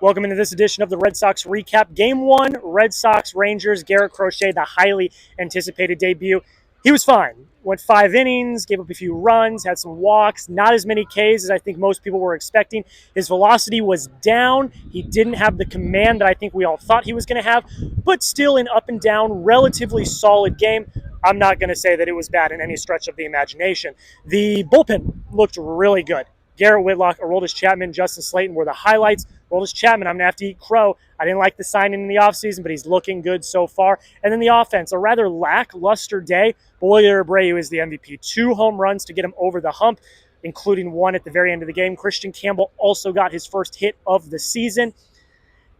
Welcome into this edition of the Red Sox Recap. Game 1, Red Sox Rangers, Garrett Crochet, the highly anticipated debut. He was fine. Went 5 innings, gave up a few runs, had some walks, not as many Ks as I think most people were expecting. His velocity was down. He didn't have the command that I think we all thought he was going to have, but still an up and down, relatively solid game. I'm not going to say that it was bad in any stretch of the imagination. The bullpen looked really good. Garrett Whitlock, Aroldis Chapman, Justin Slayton were the highlights. Aroldis Chapman, I'm going to have to eat crow. I didn't like the signing in the offseason, but he's looking good so far. And then the offense, a rather lackluster day. Wilyer Abreu is the MVP. 2 home runs to get him over the hump, including one at the very end of the game. Kristian Campbell also got his first hit of the season.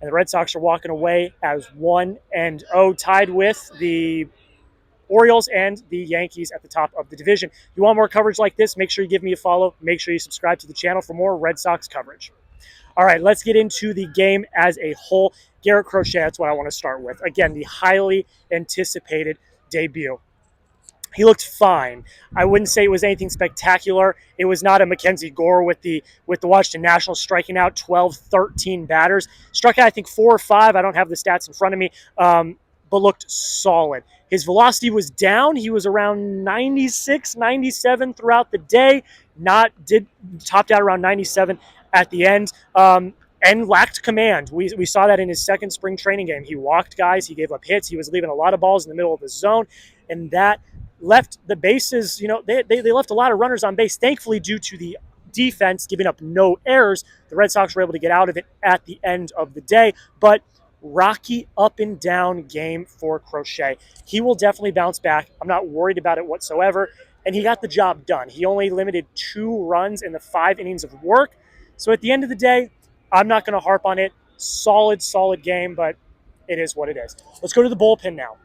And the Red Sox are walking away as 1-0, tied with the Orioles and the Yankees at the top of the division. If you want more coverage like this, make sure you give me a follow. Make sure you subscribe to the channel for more Red Sox coverage. All right, let's get into the game as a whole. Garrett Crochet, that's what I want to start with. Again, the highly anticipated debut. He looked fine. I wouldn't say it was anything spectacular. It was not a Mackenzie Gore with the Washington Nationals striking out 12, 13 batters. Struck out, I think, 4 or 5. I don't have the stats in front of me, but looked solid. His velocity was down. He was around 96, 97 throughout the day. Topped out around 97 at the end, and lacked command. We saw that in his second spring training game. He walked guys. He gave up hits. He was leaving a lot of balls in the middle of the zone, and that left the bases, they left a lot of runners on base, thankfully due to the defense giving up no errors. The Red Sox were able to get out of it at the end of the day, but rocky up and down game for Crochet. He will definitely bounce back. I'm not worried about it whatsoever, and he got the job done. He only limited 2 runs in the 5 innings of work, so at the end of the day, I'm not going to harp on it. Solid game, but it is what it is. Let's go to the bullpen now.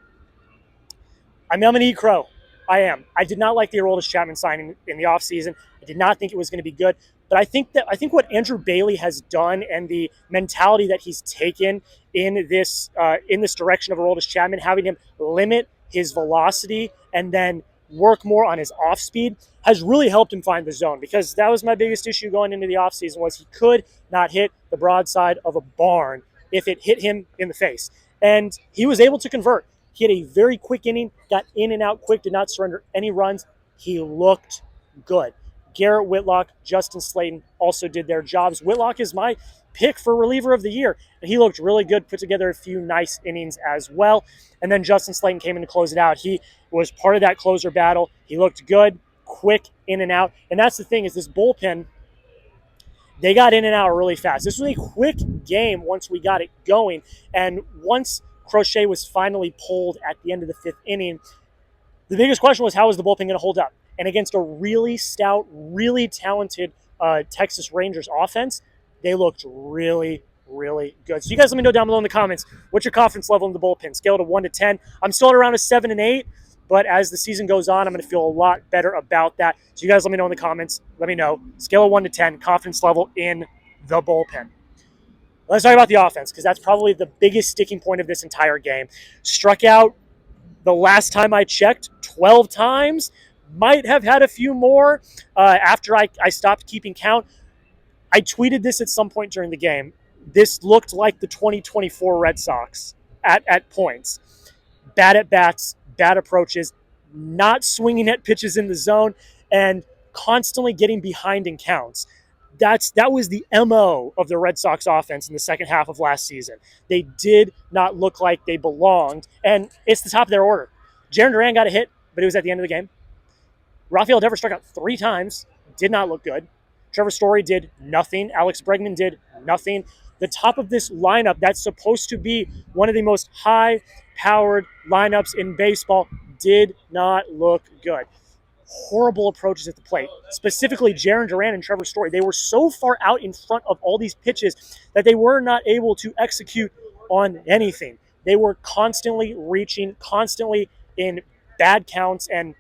I'm going to eat crow. I am. I did not like the Aroldis Chapman signing in the offseason. I did not think it was going to be good. But I think what Andrew Bailey has done and the mentality that he's taken in this direction of Aroldis Chapman, having him limit his velocity and then work more on his off speed, has really helped him find the zone, because that was my biggest issue going into the offseason, was he could not hit the broadside of a barn if it hit him in the face. And he was able to convert. He had a very quick inning, got in and out quick, did not surrender any runs. He looked good. Garrett Whitlock, Justin Slayton also did their jobs. Whitlock is my pick for reliever of the year, and he looked really good, put together a few nice innings as well. And then Justin Slayton came in to close it out. He was part of that closer battle. He looked good, quick, in and out. And that's the thing, is this bullpen, they got in and out really fast. This was a quick game once we got it going. And once Crochet was finally pulled at the end of the 5th inning, the biggest question was, how was the bullpen going to hold up? And against a really stout, really talented Texas Rangers offense, they looked really, really good. So you guys let me know down below in the comments, what's your confidence level in the bullpen? Scale to 1 to 10. I'm still at around a 7 and 8, but as the season goes on, I'm going to feel a lot better about that. So you guys let me know in the comments. Let me know. Scale of 1 to 10, confidence level in the bullpen. Let's talk about the offense, because that's probably the biggest sticking point of this entire game. Struck out the last time I checked 12 times. Might have had a few more after I stopped keeping count. I tweeted this at some point during the game. This looked like the 2024 Red Sox at points. Bad at bats, bad approaches, not swinging at pitches in the zone, and constantly getting behind in counts. That was the MO of the Red Sox offense in the second half of last season. They did not look like they belonged, and it's the top of their order. Jarren Duran got a hit, but it was at the end of the game. Rafael Devers struck out 3 times, did not look good. Trevor Story did nothing. Bregman did nothing. The top of this lineup, that's supposed to be one of the most high-powered lineups in baseball, did not look good. Horrible approaches at the plate, specifically Jarren Duran and Trevor Story. They were so far out in front of all these pitches that they were not able to execute on anything. They were constantly reaching, constantly in bad counts, and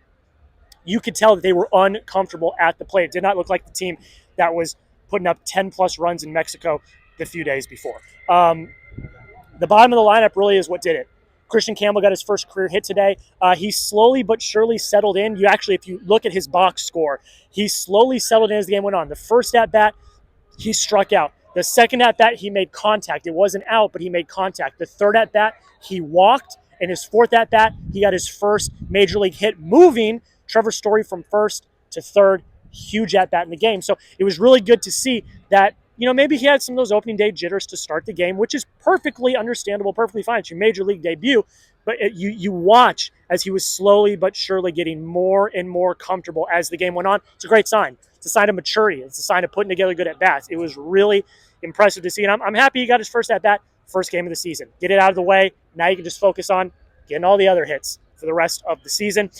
you could tell that they were uncomfortable at the plate. It did not look like the team that was putting up 10-plus runs in Mexico the few days before. The bottom of the lineup really is what did it. Kristian Campbell got his first career hit today. He slowly but surely settled in. If you look at his box score, he slowly settled in as the game went on. The first at-bat, he struck out. The second at-bat, he made contact. It wasn't out, but he made contact. The third at-bat, he walked. And his fourth at-bat, he got his first major league hit moving Trevor Story from first to third. Huge at-bat in the game. So it was really good to see that, maybe he had some of those opening day jitters to start the game, which is perfectly understandable, perfectly fine. It's your major league debut. But you watch as he was slowly but surely getting more and more comfortable as the game went on. It's a great sign. It's a sign of maturity. It's a sign of putting together good at-bats. It was really impressive to see. And I'm happy he got his first at-bat, first game of the season. Get it out of the way. Now you can just focus on getting all the other hits for the rest of the season.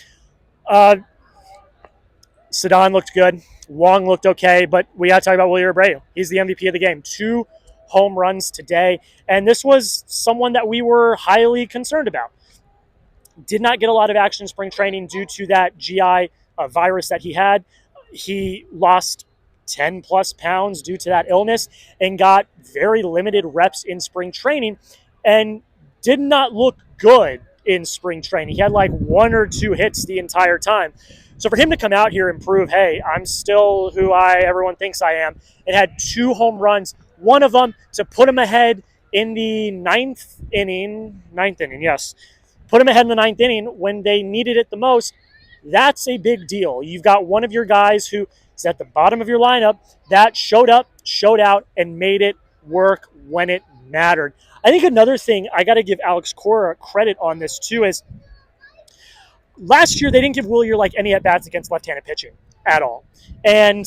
Cedon looked good. Wong looked okay, but we got to talk about Wilyer Abreu. He's the MVP of the game. 2 home runs today, and this was someone that we were highly concerned about. Did not get a lot of action in spring training due to that GI virus that he had. He lost 10 plus pounds due to that illness and got very limited reps in spring training and did not look good in spring training. He had like 1 or 2 hits the entire time. So for him to come out here and prove, hey, I'm still who everyone thinks I am, and had 2 home runs, one of them to put him ahead in the ninth inning, yes. Put him ahead in the 9th inning when they needed it the most. That's a big deal. You've got one of your guys who is at the bottom of your lineup that showed up, showed out, and made it work when it mattered. I think another thing I got to give Alex Cora credit on this too is last year they didn't give Wilyer like any at-bats against left-handed pitching at all. And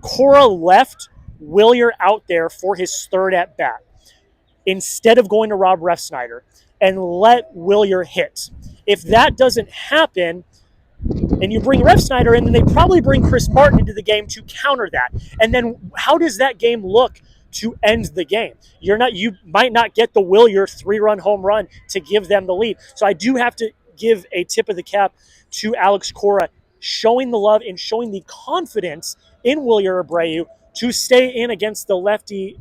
Cora left Wilyer out there for his third at-bat instead of going to Rob Refsnyder and let Wilyer hit. If that doesn't happen, and you bring Refsnyder in, then they probably bring Chris Martin into the game to counter that. And then how does that game look to end the game? You might not get the Wilyer 3-run home run to give them the lead. So I do have to give a tip of the cap to Alex Cora, showing the love and showing the confidence in Wilyer Abreu to stay in against the lefty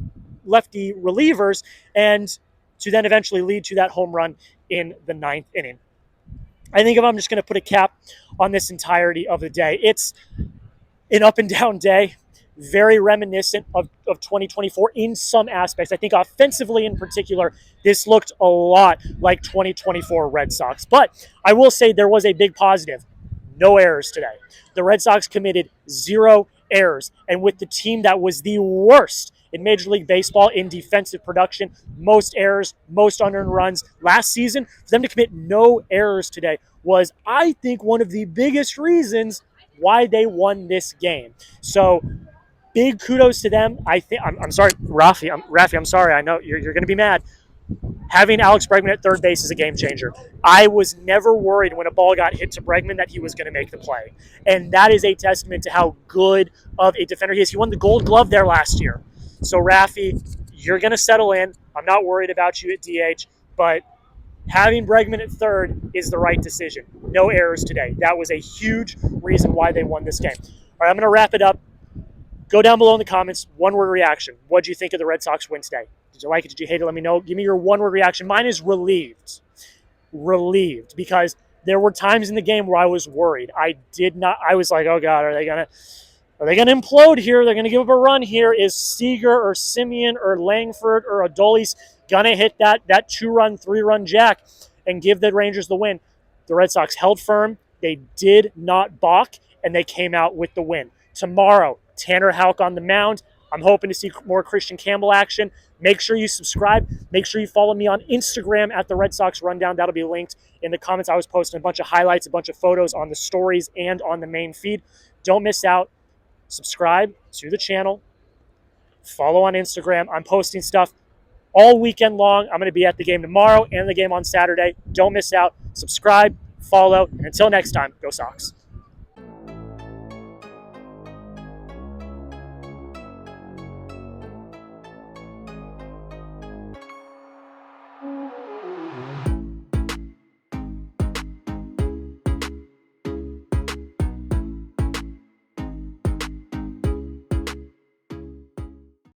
relievers and to then eventually lead to that home run in the 9th inning. I think if I'm just going to put a cap on this entirety of the day, it's an up and down day, very reminiscent of 2024 in some aspects. I think offensively in particular, this looked a lot like 2024 Red Sox. But I will say there was a big positive. No errors today. The Red Sox committed 0 errors. And with the team that was the worst in Major League Baseball in defensive production, most errors, most unearned runs last season, for them to commit no errors today was, I think, one of the biggest reasons why they won this game. So big kudos to them. I'm sorry, Rafi. I'm sorry. I know you're going to be mad. Having Alex Bregman at third base is a game changer. I was never worried when a ball got hit to Bregman that he was going to make the play. And that is a testament to how good of a defender he is. He won the Gold Glove there last year. So, Rafi, you're going to settle in. I'm not worried about you at DH, but having Bregman at third is the right decision. No errors today. That was a huge reason why they won this game. All right, I'm going to wrap it up. Go down below in the comments. One-word reaction. What did you think of the Red Sox win today? Did you like it? Did you hate it? Let me know. Give me your one-word reaction. Mine is relieved. Relieved, because there were times in the game where I was worried. I was like, oh God, are they gonna implode here? They're gonna give up a run here. Is Seager or Simeon or Langford or Adolis gonna hit that 2-run, 3-run jack and give the Rangers the win? The Red Sox held firm. They did not balk, and they came out with the win. Tomorrow, Tanner Houck on the mound. I'm hoping to see more Kristian Campbell action. Make sure you subscribe. Make sure you follow me on Instagram at the Red Sox Rundown. That'll be linked in the comments. I was posting a bunch of highlights, a bunch of photos on the stories and on the main feed. Don't miss out. Subscribe to the channel. Follow on Instagram. I'm posting stuff all weekend long. I'm going to be at the game tomorrow and the game on Saturday. Don't miss out. Subscribe, follow, and until next time, go Sox.